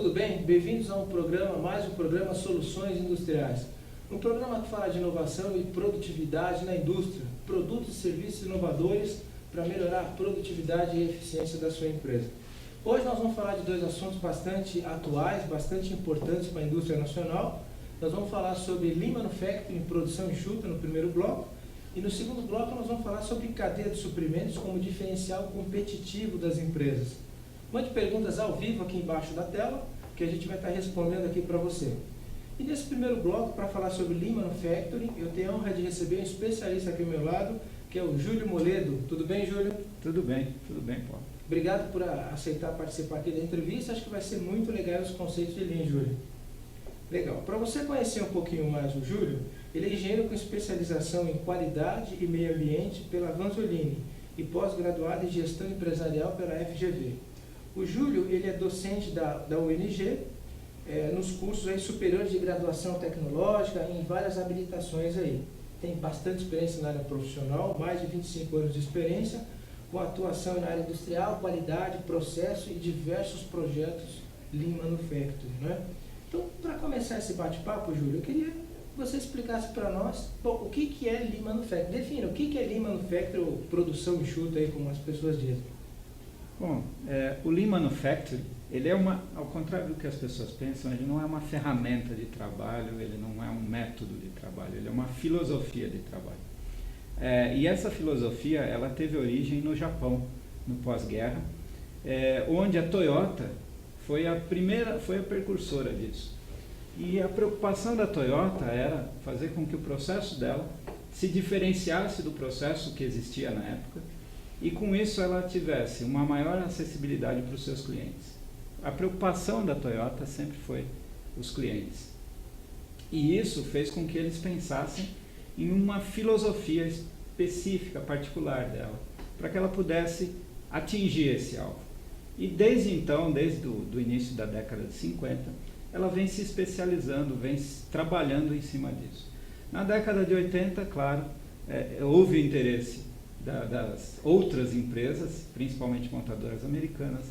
tudo bem? Bem-vindos a mais um programa Soluções Industriais. Um programa que fala de inovação e produtividade na indústria, produtos e serviços inovadores para melhorar a produtividade e a eficiência da sua empresa. Hoje nós vamos falar de dois assuntos bastante atuais, bastante importantes para a indústria nacional. Nós vamos falar sobre Lean Manufacturing, produção enxuta no primeiro bloco, e no segundo bloco nós vamos falar sobre cadeia de suprimentos como diferencial competitivo das empresas. Mande perguntas ao vivo aqui embaixo da tela, que a gente vai estar respondendo aqui para você. E nesse primeiro bloco, para falar sobre Lean Manufacturing, eu tenho a honra de receber um especialista aqui ao meu lado, que é o Júlio Moledo. Tudo bem, Júlio? Tudo bem, Paulo. Obrigado por aceitar participar aqui da entrevista. Acho que vai ser muito legal os conceitos de Lean, Júlio. Legal. Para você conhecer um pouquinho mais o Júlio, ele é engenheiro com especialização em qualidade e meio ambiente pela Vanzolini e pós-graduado em gestão empresarial pela FGV. O Júlio, ele é docente da UNG, nos cursos aí superiores de graduação tecnológica, em várias habilitações aí. Tem bastante experiência na área profissional, mais de 25 anos de experiência, com atuação na área industrial, qualidade, processo e diversos projetos Lean Manufacturing, né? Então, para começar esse bate-papo, Júlio, eu queria que você explicasse para nós, bom, o que é Lean Manufacturing. Defina, o que é Lean Manufacturing ou produção enxuta, aí, como as pessoas dizem. Bom, o Lean Manufacturing, ele é ao contrário do que as pessoas pensam, ele não é uma ferramenta de trabalho, ele não é um método de trabalho, ele é uma filosofia de trabalho. E essa filosofia, ela teve origem no Japão, no pós-guerra, onde a Toyota foi a precursora disso. E a preocupação da Toyota era fazer com que o processo dela se diferenciasse do processo que existia na época, e com isso ela tivesse uma maior acessibilidade para os seus clientes. A preocupação da Toyota sempre foi os clientes. E isso fez com que eles pensassem em uma filosofia específica, particular dela, para que ela pudesse atingir esse alvo. E desde então, desde o início da década de 50, ela vem se especializando, vem trabalhando em cima disso. Na década de 80, claro, houve interesse das outras empresas, principalmente montadoras americanas,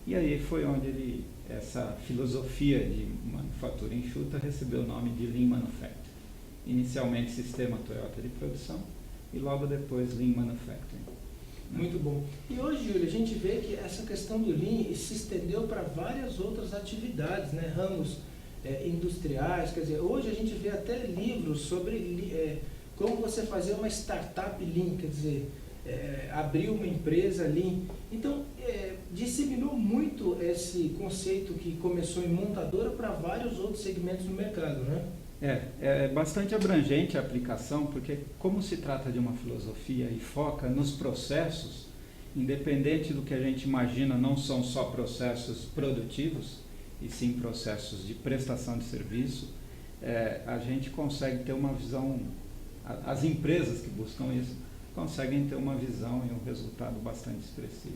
e aí foi onde essa filosofia de manufatura enxuta recebeu o nome de Lean Manufacturing. Inicialmente Sistema Toyota de Produção e logo depois Lean Manufacturing. Muito bom. E hoje, Júlio, a gente vê que essa questão do Lean se estendeu para várias outras atividades, né? Ramos industriais, quer dizer, hoje a gente vê até livros sobre como você fazer uma startup Lean, quer dizer, abrir uma empresa Lean. Então, disseminou muito esse conceito que começou em montadora para vários outros segmentos no mercado, né? É bastante abrangente a aplicação, porque como se trata de uma filosofia e foca nos processos, independente do que a gente imagina, não são só processos produtivos, e sim processos de prestação de serviço, a gente consegue ter uma visão, as empresas que buscam isso, conseguem ter uma visão e um resultado bastante expressivo.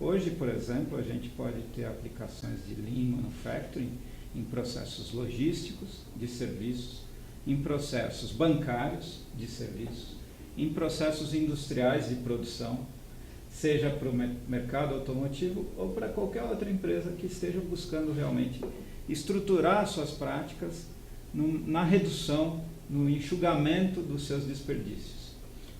Hoje, por exemplo, a gente pode ter aplicações de Lean Manufacturing em processos logísticos de serviços, em processos bancários de serviços, em processos industriais de produção, seja para o mercado automotivo ou para qualquer outra empresa que esteja buscando realmente estruturar suas práticas na redução, no enxugamento dos seus desperdícios.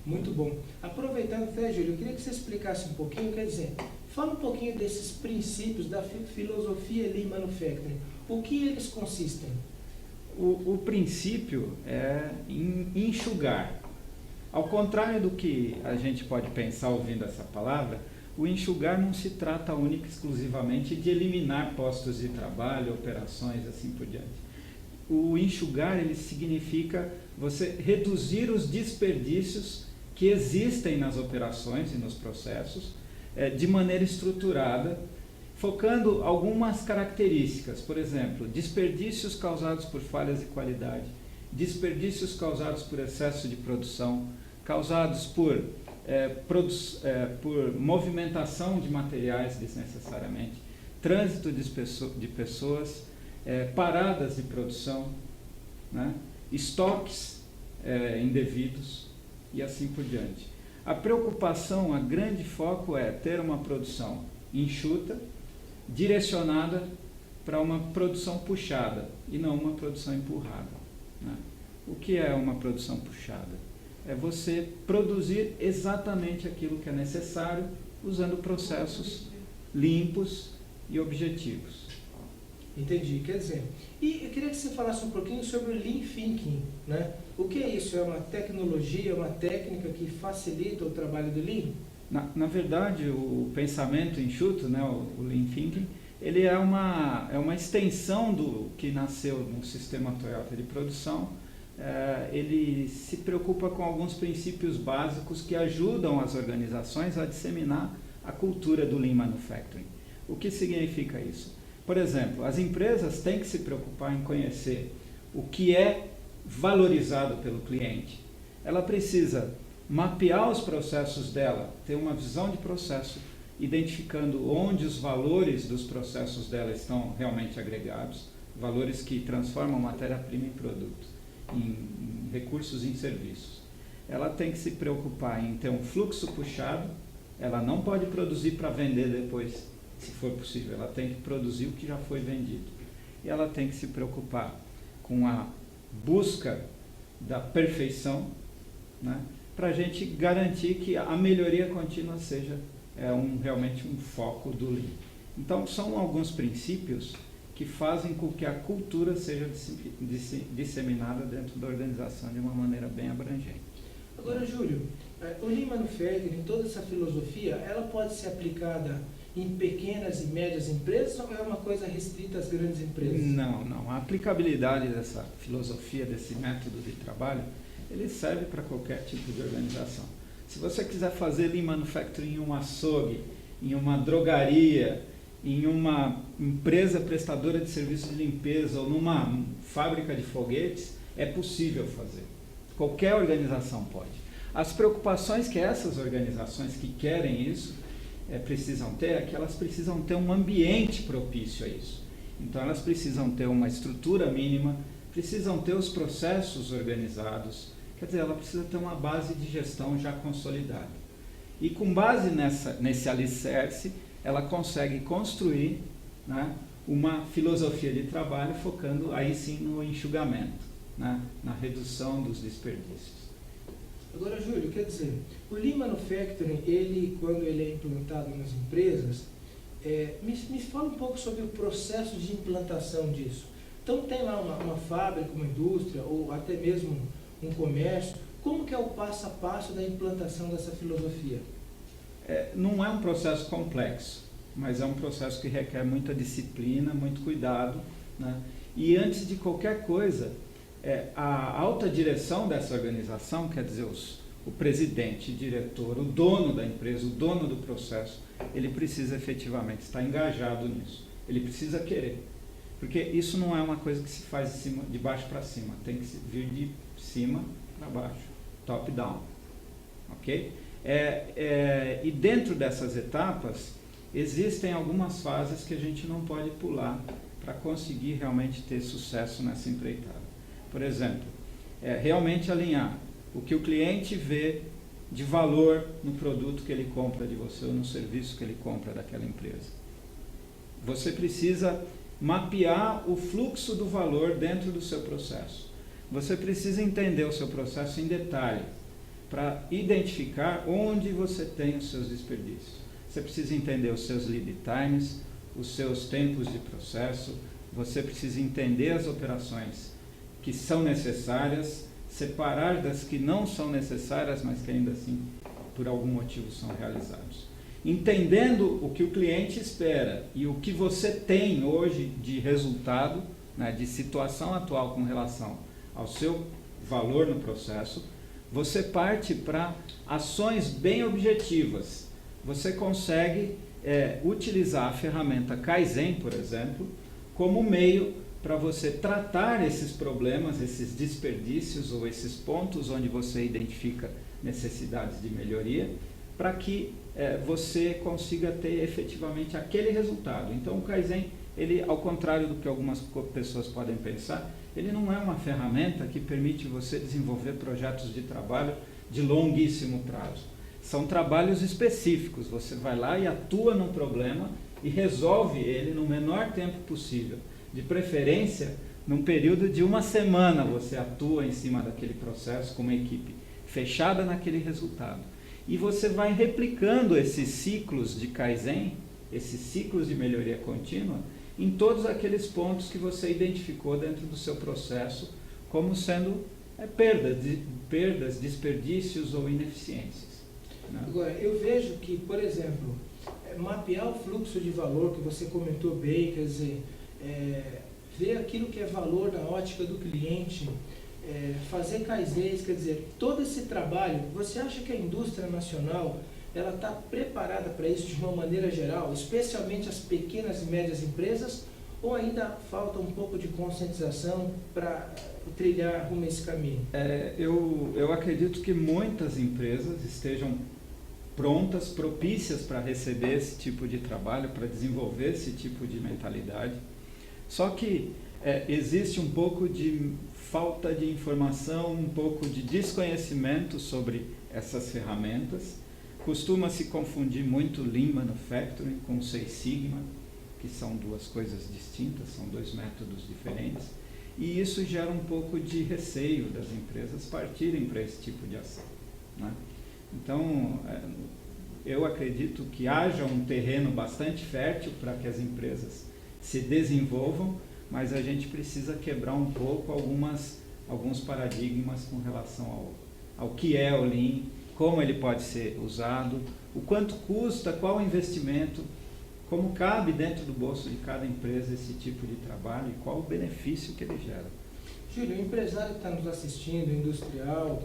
Muito bom. Aproveitando até, Júlio, eu queria que você explicasse um pouquinho, quer dizer, fala um pouquinho desses princípios da filosofia Lean Manufacturing. O que eles consistem? O princípio é enxugar. Ao contrário do que a gente pode pensar ouvindo essa palavra, o enxugar não se trata única e exclusivamente de eliminar postos de trabalho, operações, assim por diante. O enxugar, ele significa você reduzir os desperdícios que existem nas operações e nos processos de maneira estruturada, focando algumas características, por exemplo, desperdícios causados por falhas de qualidade, desperdícios causados por excesso de produção, causados por movimentação de materiais desnecessariamente, trânsito de pessoas, paradas de produção, né? Estoques indevidos e assim por diante. A preocupação, a grande foco é ter uma produção enxuta, direcionada para uma produção puxada e não uma produção empurrada, né? O que é uma produção puxada? É você produzir exatamente aquilo que é necessário, usando processos limpos e objetivos. Entendi, quer dizer, e eu queria que você falasse um pouquinho sobre o Lean Thinking, né? O que é isso? É uma tecnologia, uma técnica que facilita o trabalho do Lean? Na verdade, o pensamento enxuto, né, o Lean Thinking, ele é uma extensão do que nasceu no sistema Toyota de produção. Ele se preocupa com alguns princípios básicos que ajudam as organizações a disseminar a cultura do Lean Manufacturing. O que significa isso? Por exemplo, as empresas têm que se preocupar em conhecer o que é valorizado pelo cliente. Ela precisa mapear os processos dela, ter uma visão de processo, identificando onde os valores dos processos dela estão realmente agregados, valores que transformam matéria-prima em produto, em recursos em serviços. Ela tem que se preocupar em ter um fluxo puxado, ela não pode produzir para vender depois, se for possível, ela tem que produzir o que já foi vendido. E ela tem que se preocupar com a busca da perfeição, né, para a gente garantir que a melhoria contínua seja realmente um foco do Lean. Então, são alguns princípios que fazem com que a cultura seja disseminada dentro da organização de uma maneira bem abrangente. Agora, Júlio, o Lean Manufacturing, toda essa filosofia, ela pode ser aplicada em pequenas e médias empresas ou é uma coisa restrita às grandes empresas? Não. A aplicabilidade dessa filosofia, desse método de trabalho, ele serve para qualquer tipo de organização. Se você quiser fazer Lean Manufacturing em um açougue, em uma drogaria, em uma empresa prestadora de serviços de limpeza ou numa fábrica de foguetes, é possível fazer. Qualquer organização pode. As preocupações que essas organizações que querem isso precisam ter é que elas precisam ter um ambiente propício a isso. Então elas precisam ter uma estrutura mínima, precisam ter os processos organizados, quer dizer, ela precisa ter uma base de gestão já consolidada. E com base nesse alicerce, ela consegue construir, né, uma filosofia de trabalho focando aí sim no enxugamento, né, na redução dos desperdícios. Agora, Júlio, quer dizer, o Lean Manufacturing, quando ele é implantado nas empresas, me fala um pouco sobre o processo de implantação disso. Então, tem lá uma fábrica, uma indústria, ou até mesmo um comércio. Como que é o passo a passo da implantação dessa filosofia? Não é um processo complexo, mas é um processo que requer muita disciplina, muito cuidado, né? E antes de qualquer coisa, a alta direção dessa organização, quer dizer, o presidente, o diretor, o dono da empresa, o dono do processo, ele precisa efetivamente estar engajado nisso. Ele precisa querer. Porque isso não é uma coisa que se faz de baixo para cima, tem que vir de cima para baixo, top down. Ok? E dentro dessas etapas, existem algumas fases que a gente não pode pular para conseguir realmente ter sucesso nessa empreitada. Por exemplo, realmente alinhar o que o cliente vê de valor no produto que ele compra de você ou no serviço que ele compra daquela empresa. Você precisa mapear o fluxo do valor dentro do seu processo. Você precisa entender o seu processo em detalhe para identificar onde você tem os seus desperdícios. Você precisa entender os seus lead times, os seus tempos de processo, você precisa entender as operações que são necessárias, separar das que não são necessárias, mas que ainda assim, por algum motivo, são realizados. Entendendo o que o cliente espera e o que você tem hoje de resultado, né, de situação atual com relação ao seu valor no processo, você parte para ações bem objetivas. Você consegue utilizar a ferramenta Kaizen, por exemplo, como meio para você tratar esses problemas, esses desperdícios ou esses pontos onde você identifica necessidades de melhoria, para que você consiga ter efetivamente aquele resultado. Então o Kaizen, ele, ao contrário do que algumas pessoas podem pensar, ele não é uma ferramenta que permite você desenvolver projetos de trabalho de longuíssimo prazo. São trabalhos específicos, você vai lá e atua num problema e resolve ele no menor tempo possível. De preferência, num período de 1 semana você atua em cima daquele processo com uma equipe fechada naquele resultado. E você vai replicando esses ciclos de Kaizen, esses ciclos de melhoria contínua, em todos aqueles pontos que você identificou dentro do seu processo como sendo perdas, desperdícios ou ineficiências, né? Agora, eu vejo que, por exemplo, mapear o fluxo de valor que você comentou bem, quer dizer, ver aquilo que é valor na ótica do cliente, fazer Kaizens, quer dizer, todo esse trabalho, você acha que a indústria nacional ela está preparada para isso de uma maneira geral, especialmente as pequenas e médias empresas, ou ainda falta um pouco de conscientização para trilhar rumo a esse caminho? Eu acredito que muitas empresas estejam prontas, propícias para receber esse tipo de trabalho, para desenvolver esse tipo de mentalidade. Só que existe um pouco de falta de informação, um pouco de desconhecimento sobre essas ferramentas. Costuma-se confundir muito Lean Manufacturing com Six Sigma, que são duas coisas distintas, são dois métodos diferentes. E isso gera um pouco de receio das empresas partirem para esse tipo de ação, né? Então, eu acredito que haja um terreno bastante fértil para que as empresas se desenvolvam, mas a gente precisa quebrar um pouco alguns paradigmas com relação ao que é o Lean, como ele pode ser usado, o quanto custa, qual o investimento, como cabe dentro do bolso de cada empresa esse tipo de trabalho e qual o benefício que ele gera. Júlio, o empresário que está nos assistindo, industrial,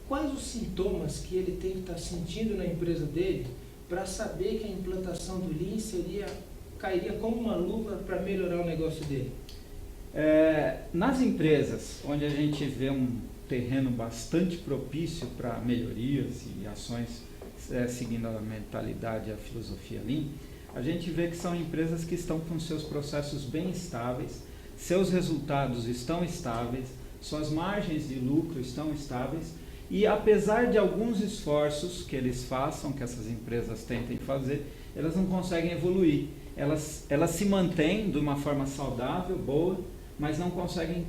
quais os sintomas que ele tem que estar sentindo na empresa dele para saber que a implantação do Lean cairia como uma luva para melhorar o negócio dele? Nas empresas onde a gente vê um terreno bastante propício para melhorias e ações seguindo a mentalidade e a filosofia Lean, a gente vê que são empresas que estão com seus processos bem estáveis, seus resultados estão estáveis, suas margens de lucro estão estáveis e apesar de alguns esforços que eles façam, que essas empresas tentem fazer, elas não conseguem evoluir. Elas se mantêm de uma forma saudável, boa, mas não conseguem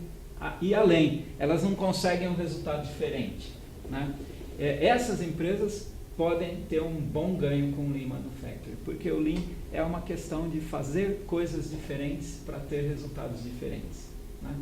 ir além, elas não conseguem um resultado diferente, né? Essas empresas podem ter um bom ganho com o Lean Manufacturing, porque o Lean é uma questão de fazer coisas diferentes para ter resultados diferentes, né?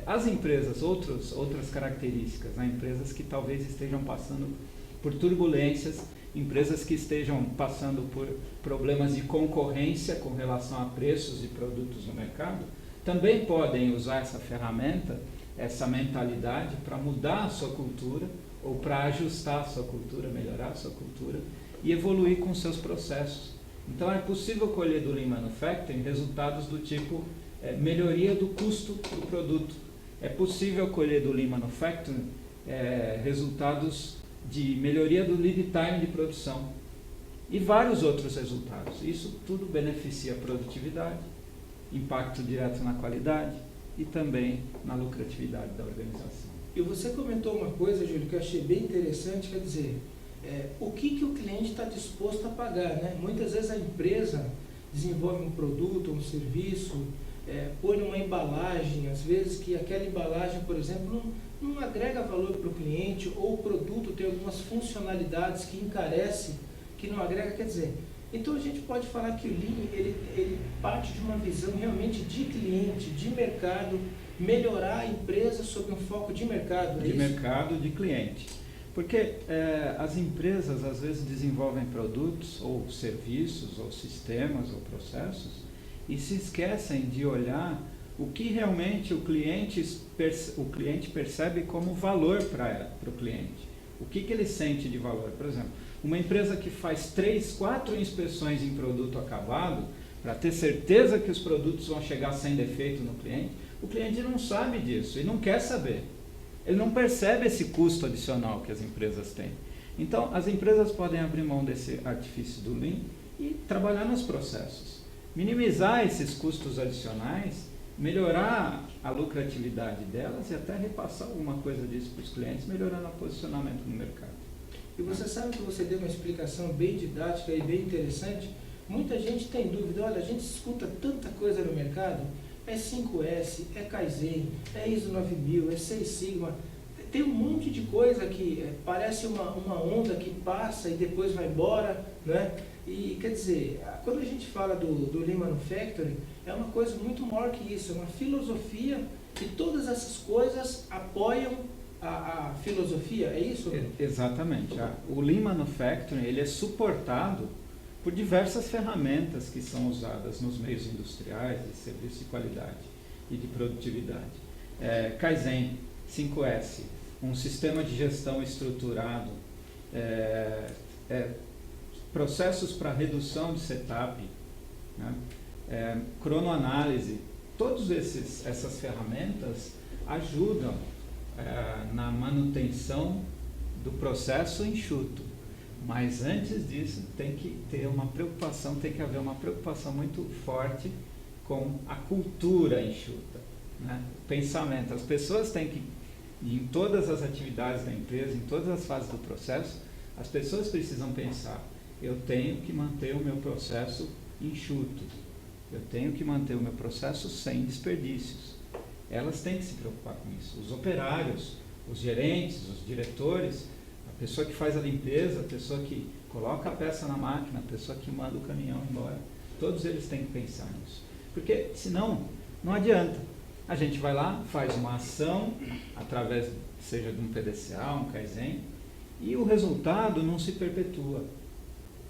As empresas, outras características, né? Empresas que talvez estejam passando por turbulências, empresas que estejam passando por problemas de concorrência com relação a preços de produtos no mercado, também podem usar essa ferramenta, essa mentalidade para mudar a sua cultura ou para ajustar a sua cultura, melhorar a sua cultura e evoluir com seus processos. Então é possível colher do Lean Manufacturing resultados do tipo melhoria do custo do produto. É possível colher do Lean Manufacturing resultados de melhoria do lead time de produção e vários outros resultados. Isso tudo beneficia a produtividade, impacto direto na qualidade e também na lucratividade da organização. E você comentou uma coisa, Júlio, que eu achei bem interessante, quer dizer, o que o cliente está disposto a pagar, né? Muitas vezes a empresa desenvolve um produto, um serviço, põe numa embalagem, às vezes que aquela embalagem, por exemplo, não agrega valor para o cliente, ou o produto tem algumas funcionalidades que encarece, que não agrega, quer dizer, então a gente pode falar que o Lean, ele parte de uma visão realmente de cliente, de mercado, melhorar a empresa sob um foco de mercado. De mercado, de cliente. Porque as empresas às vezes desenvolvem produtos ou serviços ou sistemas ou processos e se esquecem de olhar o que realmente o cliente percebe como valor para o cliente. O que ele sente de valor? Por exemplo, uma empresa que faz 3, 4 inspeções em produto acabado para ter certeza que os produtos vão chegar sem defeito no cliente, o cliente não sabe disso e não quer saber. Ele não percebe esse custo adicional que as empresas têm. Então, as empresas podem abrir mão desse artifício do Lean e trabalhar nos processos. Minimizar esses custos adicionais, melhorar a lucratividade delas e até repassar alguma coisa disso para os clientes, melhorando o posicionamento no mercado. E você sabe que você deu uma explicação bem didática e bem interessante, Muita gente tem dúvida, olha, a gente escuta tanta coisa no mercado, é 5S, é Kaizen, é ISO 9000, é 6 Sigma, tem um monte de coisa que parece uma onda que passa e depois vai embora, né? E quer dizer, quando a gente fala do Lean Manufacturing, é uma coisa muito maior que isso, é uma filosofia e todas essas coisas apoiam a filosofia, é isso? Exatamente. O Lean Manufacturing ele é suportado por diversas ferramentas que são usadas nos meios industriais de serviço de qualidade e de produtividade. Kaizen, 5S, um sistema de gestão estruturado, processos para redução de setup, né? Cronoanálise, todas essas ferramentas ajudam na manutenção do processo enxuto. Mas antes disso tem que ter uma preocupação, tem que haver uma preocupação muito forte com a cultura enxuta, né? O pensamento. As pessoas têm que, em todas as atividades da empresa, em todas as fases do processo, as pessoas precisam pensar, eu tenho que manter o meu processo enxuto, eu tenho que manter o meu processo sem desperdícios. Elas têm que se preocupar com isso. Os operários, os gerentes, os diretores, a pessoa que faz a limpeza, a pessoa que coloca a peça na máquina, a pessoa que manda o caminhão embora, todos eles têm que pensar nisso. Porque senão, não adianta. A gente vai lá, faz uma ação, através, seja de um PDCA, um Kaizen, e o resultado não se perpetua.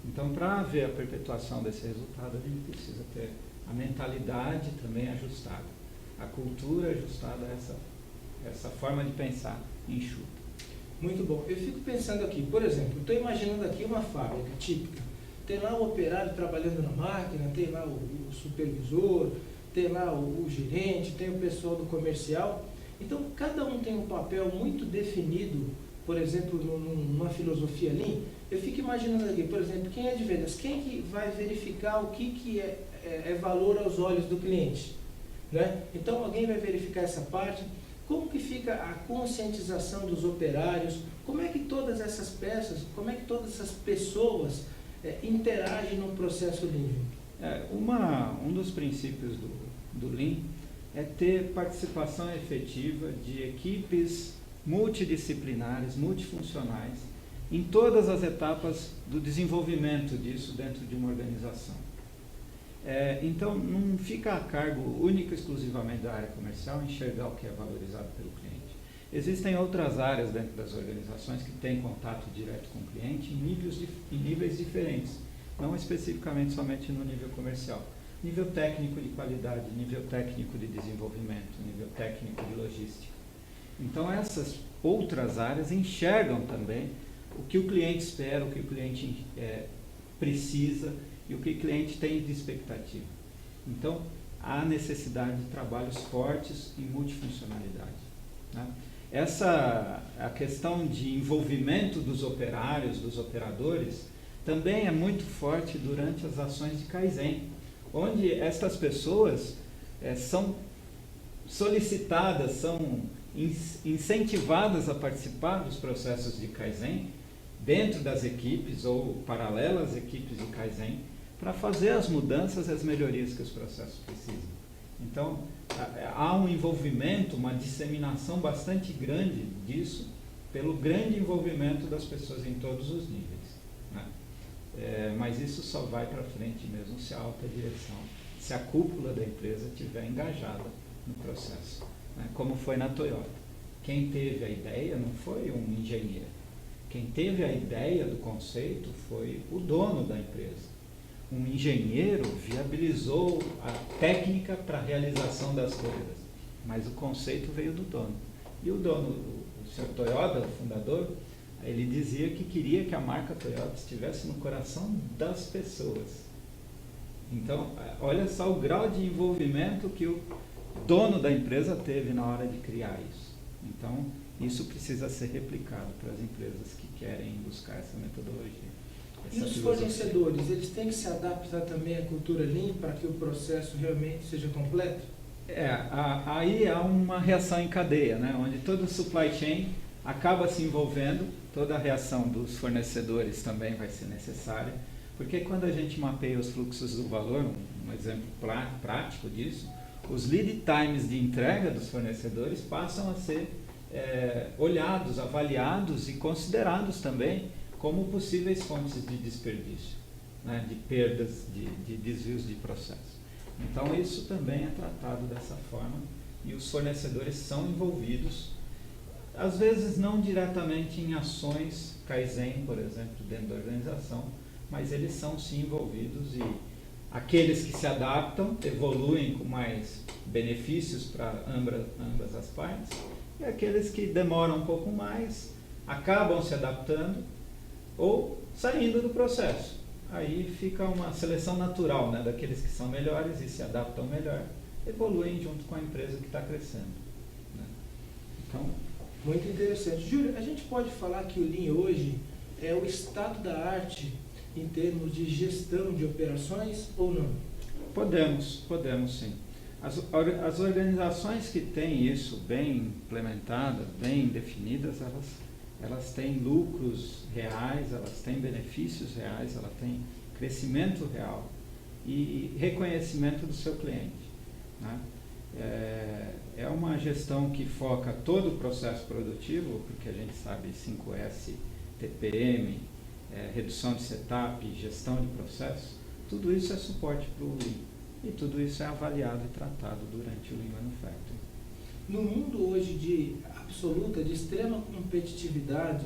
Então, para haver a perpetuação desse resultado, a gente precisa ter a mentalidade também ajustada, a cultura ajustada a essa forma de pensar enxuta. Muito bom. Eu fico pensando aqui, por exemplo, estou imaginando aqui uma fábrica típica. Tem lá o operário trabalhando na máquina, tem lá o supervisor, tem lá o gerente, tem o pessoal do comercial. Então, cada um tem um papel muito definido, por exemplo, numa filosofia Lean. Eu fico imaginando aqui, por exemplo, quem é de vendas? Quem que vai verificar o que é valor aos olhos do cliente? Né? Então, alguém vai verificar essa parte. Como que fica a conscientização dos operários? Como é que todas essas peças, como é que todas essas pessoas interagem no processo Lean? Um dos princípios do Lean é ter participação efetiva de equipes multidisciplinares, multifuncionais, em todas as etapas do desenvolvimento disso dentro de uma organização. Então, não fica a cargo único e exclusivamente da área comercial enxergar o que é valorizado pelo cliente. Existem outras áreas dentro das organizações que têm contato direto com o cliente em níveis diferentes, não especificamente somente no nível comercial. Nível técnico de qualidade, nível técnico de desenvolvimento, nível técnico de logística. Então, essas outras áreas enxergam também o que o cliente espera, o que o cliente precisa e o que o cliente tem de expectativa. Então, há necessidade de trabalhos fortes e multifuncionalidade, né? A questão de envolvimento dos operários, dos operadores, também é muito forte durante as ações de Kaizen, onde estas pessoas são solicitadas, são incentivadas a participar dos processos de Kaizen dentro das equipes ou paralelas às equipes de Kaizen para fazer as mudanças e as melhorias que os processos precisam. Então, há um envolvimento, uma disseminação bastante grande disso pelo grande envolvimento das pessoas em todos os níveis, né? Mas isso só vai para frente mesmo se a alta direção, se a cúpula da empresa estiver engajada no processo, né? Como foi na Toyota. Quem teve a ideia não foi um engenheiro. Quem teve a ideia do conceito foi o dono da empresa. Um engenheiro viabilizou a técnica para a realização das coisas, mas o conceito veio do dono. E o dono, o Sr. Toyoda, o fundador, ele dizia que queria que a marca Toyota estivesse no coração das pessoas. Então, olha só o grau de envolvimento que o dono da empresa teve na hora de criar isso. Então, isso precisa ser replicado para as empresas que querem buscar essa metodologia. E os fornecedores, eles têm que se adaptar também à cultura Lean para que o processo realmente seja completo? Aí há uma reação em cadeia, né? Onde todo o supply chain acaba se envolvendo, toda a reação dos fornecedores também vai ser necessária, Porque quando a gente mapeia os fluxos do valor, um exemplo prático disso, os lead times de entrega dos fornecedores passam a ser olhados, avaliados e considerados também como possíveis fontes de desperdício, né, de perdas, de desvios de processo. Então isso também é tratado dessa forma e os fornecedores são envolvidos, às vezes não diretamente em ações Kaizen, por exemplo, dentro da organização, mas eles são sim envolvidos e aqueles que se adaptam evoluem com mais benefícios para ambas as partes e aqueles que demoram um pouco mais acabam se adaptando ou saindo do processo. Aí fica uma seleção natural, né, daqueles que são melhores e se adaptam melhor, evoluem junto com a empresa que está crescendo, né? Então, muito interessante. Júlio, a gente pode falar que o Lean hoje é o estado da arte em termos de gestão de operações ou não? Podemos sim. As organizações que têm isso bem implementadas, bem definidas, elas têm lucros reais, elas têm benefícios reais, elas têm crescimento real e reconhecimento do seu cliente, né? É uma gestão que foca todo o processo produtivo, porque a gente sabe 5S, TPM, redução de setup, gestão de processo, tudo isso é suporte para o Lean. E tudo isso é avaliado e tratado durante o Lean Manufacturing. No mundo hoje de absoluta, de extrema competitividade,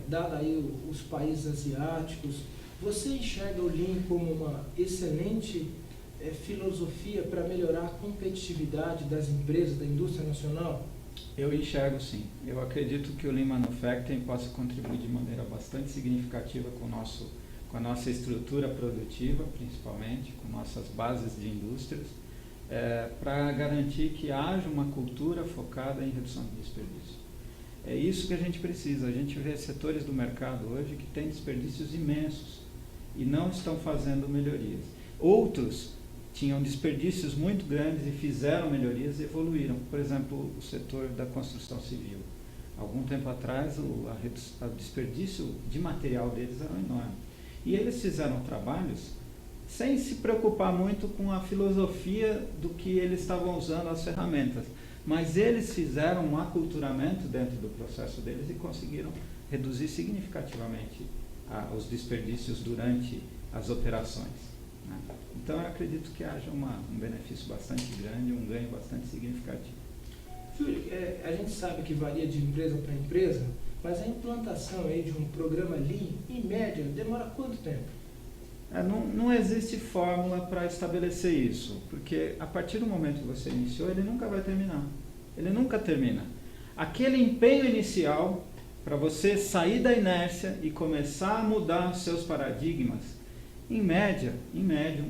dado aí os países asiáticos, você enxerga o Lean como uma excelente filosofia para melhorar a competitividade das empresas, da indústria nacional? Eu enxergo sim. Eu acredito que o Lean Manufacturing possa contribuir de maneira bastante significativa com a nossa estrutura produtiva, principalmente, com nossas bases de indústrias, para garantir que haja uma cultura focada em redução de desperdício. É isso que a gente precisa. A gente vê setores do mercado hoje que têm desperdícios imensos e não estão fazendo melhorias. Outros tinham desperdícios muito grandes e fizeram melhorias e evoluíram. Por exemplo, o setor da construção civil. Algum tempo atrás, o desperdício de material deles era enorme. E eles fizeram trabalhos sem se preocupar muito com a filosofia do que eles estavam usando as ferramentas. Mas eles fizeram um aculturamento dentro do processo deles e conseguiram reduzir significativamente os desperdícios durante as operações, né? Então eu acredito que haja um benefício bastante grande, um ganho bastante significativo. Júlio, a gente sabe que varia de empresa para empresa, mas a implantação aí de um programa Lean, em média, demora quanto tempo? Não existe fórmula para estabelecer isso, porque a partir do momento que você iniciou, ele nunca vai terminar. Ele nunca termina. Aquele empenho inicial para você sair da inércia e começar a mudar seus paradigmas, em média, 1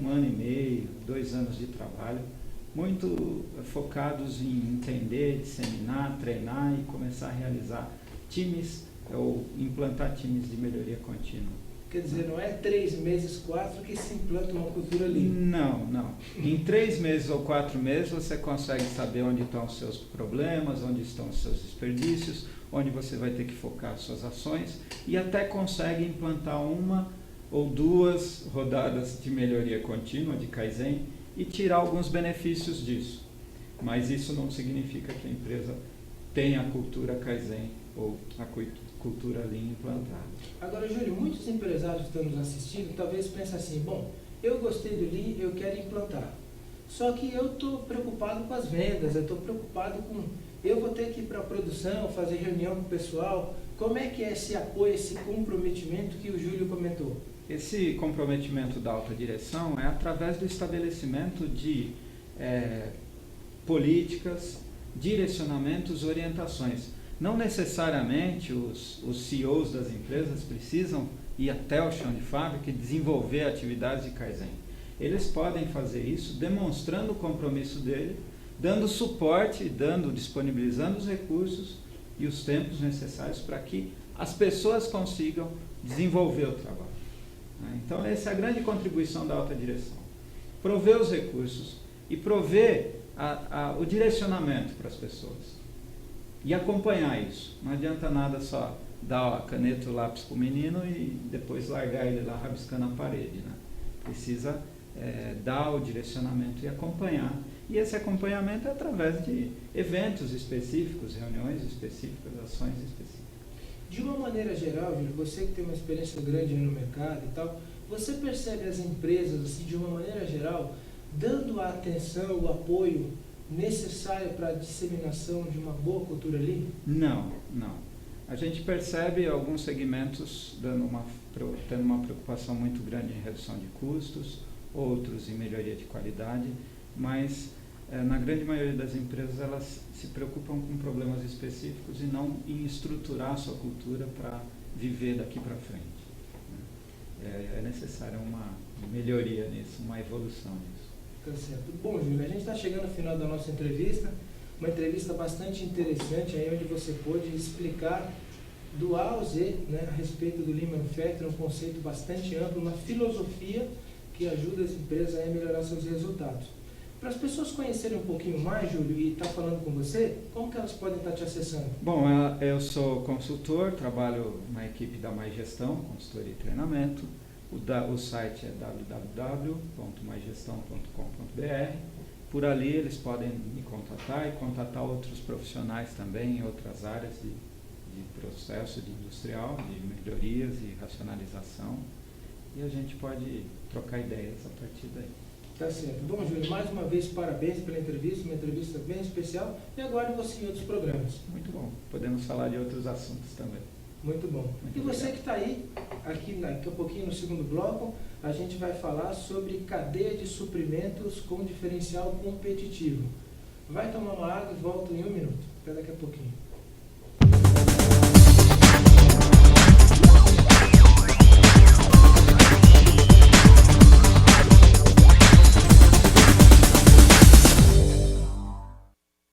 ano e meio, 2 anos de trabalho, muito focados em entender, disseminar, treinar e começar a realizar times ou implantar times de melhoria contínua. Quer dizer, não é 3 meses, 4 que se implanta uma cultura Lean? Não. Em 3 meses ou 4 meses você consegue saber onde estão os seus problemas, onde estão os seus desperdícios, onde você vai ter que focar suas ações e até consegue implantar 1 ou 2 rodadas de melhoria contínua, de Kaizen, e tirar alguns benefícios disso. Mas isso não significa que a empresa tenha a cultura Kaizen ou a cultura Lean implantada. Agora, Júlio, muitos empresários que estão nos assistindo talvez pensem assim, bom, eu gostei do Lean, eu quero implantar. Só que eu estou preocupado com as vendas, eu estou preocupado com... Eu vou ter que ir para a produção, fazer reunião com o pessoal. Como é que é esse apoio, esse comprometimento que o Júlio comentou? Esse comprometimento da alta direção é através do estabelecimento de políticas, direcionamentos, orientações. Não necessariamente os CEOs das empresas precisam ir até o chão de fábrica e desenvolver atividades de Kaizen. Eles podem fazer isso demonstrando o compromisso dele, dando suporte, disponibilizando os recursos e os tempos necessários para que as pessoas consigam desenvolver o trabalho. Então essa é a grande contribuição da alta direção. Prover os recursos e prover o direcionamento para as pessoas. E acompanhar isso. Não adianta nada só dar a caneta e o lápis para o menino e depois largar ele lá rabiscando a parede, né? Precisa dar o direcionamento e acompanhar. E esse acompanhamento é através de eventos específicos, reuniões específicas, ações específicas. De uma maneira geral, Júlio, você que tem uma experiência grande no mercado e tal, você percebe as empresas, assim, de uma maneira geral, dando a atenção, o apoio necessário para a disseminação de uma boa cultura ali? Não. A gente percebe alguns segmentos tendo uma preocupação muito grande em redução de custos, outros em melhoria de qualidade, mas na grande maioria das empresas elas se preocupam com problemas específicos e não em estruturar a sua cultura para viver daqui para frente. É necessária uma melhoria nisso, uma evolução nisso. Tá certo. Bom, Júlio, a gente está chegando ao final da nossa entrevista, uma entrevista bastante interessante, aí onde você pôde explicar do A ao Z, né, a respeito do Lean Manufacturing, um conceito bastante amplo, uma filosofia que ajuda as empresas a melhorar seus resultados. Para as pessoas conhecerem um pouquinho mais, Júlio, e estar falando com você, como que elas podem estar te acessando? Bom, eu sou consultor, trabalho na equipe da Mais Gestão, consultoria e treinamento. O site é www.maisgestão.com.br. Por ali eles podem me contatar e contatar outros profissionais também em outras áreas de processo de industrial, de melhorias e racionalização. E a gente pode trocar ideias a partir daí. Tá certo. Bom, Júlio, mais uma vez parabéns pela entrevista, uma entrevista bem especial, e aguardo você em outros programas. Muito bom. Podemos falar de outros assuntos também. Muito bom. E você que está aí, aqui daqui a pouquinho no segundo bloco, a gente vai falar sobre cadeia de suprimentos com diferencial competitivo. Vai tomar uma água e volta em 1 minuto. Até daqui a pouquinho.